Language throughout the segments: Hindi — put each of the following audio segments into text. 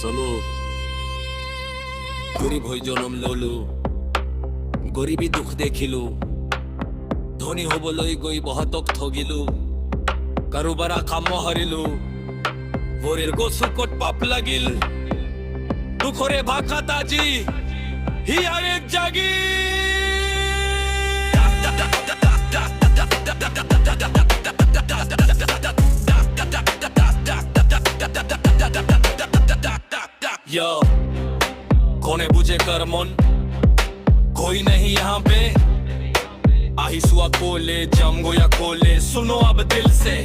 চলো গরিব হৈ জনম ললো, গরিবী দুখ দেখিলো, ধনী হবলৈ গৈ বহুতক ঠগিলো, কাৰোবাৰ কাম হাৰিলো, ভৰিৰ গছুকত পাপ লাগিল, দুখৰে ভাষাত আজি হিয়াৰ এক জাগি। कोने बुझे कर मन, कोई नहीं यहाँ पे, आहिसुआ कोले जम गोया कोले, सुनो अब दिल से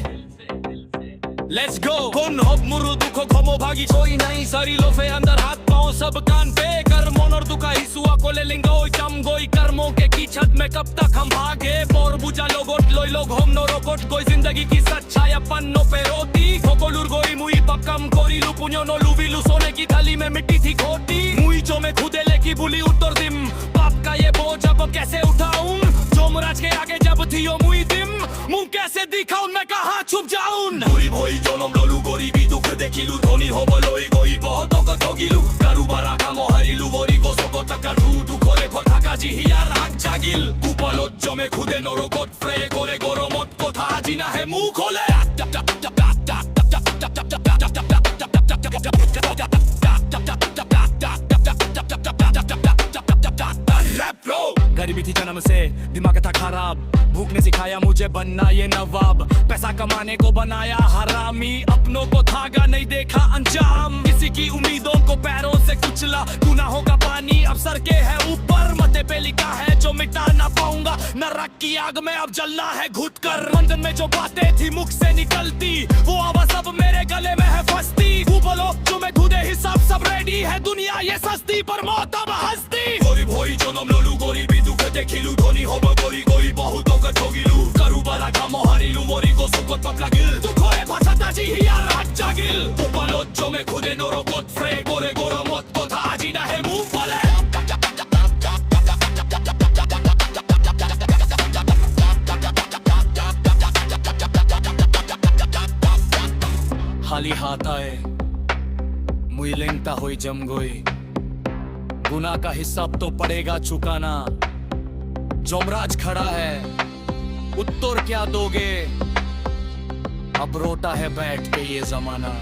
लेट्स गो। कौन हब मुरु दुखो खमो भागी, कोई नहीं सारी लोफे अंदर हाथ पाँव सब कान पे, कर मन और दुखा हिसुआ कोले लिंगो जम गोई कर्मों के की छत में कब तक हम भागे, बोर बुझा लोगोट लोई लोग हम नो रोकोट, कोई जिंदगी की सच्चाई पन्नों पे रोती, खोकोलुर गोई मुई पक्कम कोरी लू पुण्यो नो लुविलू, सोने की थाली में मिट्टी थी खोटी, मुई जो में खुदे लेकी बुली उत्तर दिम, पाप का ये बोझ अब कैसे उठाऊं, जोमराज के आगे जब थी यो मुई दिम, मुंह कैसे दिखाऊं मैं कहाँ छुप जाऊं। गरीब होई জনম ললু, গরিবী দুখ দেখিলু, ধনী হবলৈ গৈ বহুতক ঠগিলু, কাৰোবাৰ কাম হাৰিলু, ভৰি গছকত কাটো, দুখৰে কথা কাজি হিয়াৰ আগ জাগিল, কুপালত জমে খুদে নৰকত ফ্ৰে কৰে গৰমত, কথা আজি নাহে মুখ হলে। गरीबी थी जन्म से, दिमाग था खराब, भूख ने सिखाया मुझे बनना ये नवाब, पैसा कमाने को बनाया हरामी, अपनों को थागा नहीं देखा अंजाम, किसी की उम्मीदों को पैरों से कुचला, गुनाहों का पानी अब सर के है ऊपर, मथे पे लिखा है जो मिटा ना पाऊंगा, नरक की आग में अब जलना है घुट कर, मंजन में जो बातें थी मुख से निकलती, वो आवाज अब मेरे गले में है फंसती, तू बोलो जो मैं खुदे हिसाब सब रेडी है, दुनिया ये सस्ती पर मौत अब हंसती। गरीब होई জনম ললু, গরিবী দুখ দেখিলু, ধনী হব গৈ গৈ বহুতক ঠগিলু, কাৰোবাৰ কাম হাৰিলু, মৰি গছকত পাপ লাগিল, দুখৰে ভাষাত আজি হিয়াৰ আগ জাগিল, কপালত জমে খুদে নৰকত ফ্ৰে কৰে গৰমত, কথা আজি নাহে মুখ ফালে। खाली हाथ आए मुई लेंगता होई जम गोई, गुनाह का हिसाब तो पड़ेगा चुकाना, जोमराज खड़ा है उत्तर क्या दोगे, अब रोता है बैठ के ये जमाना।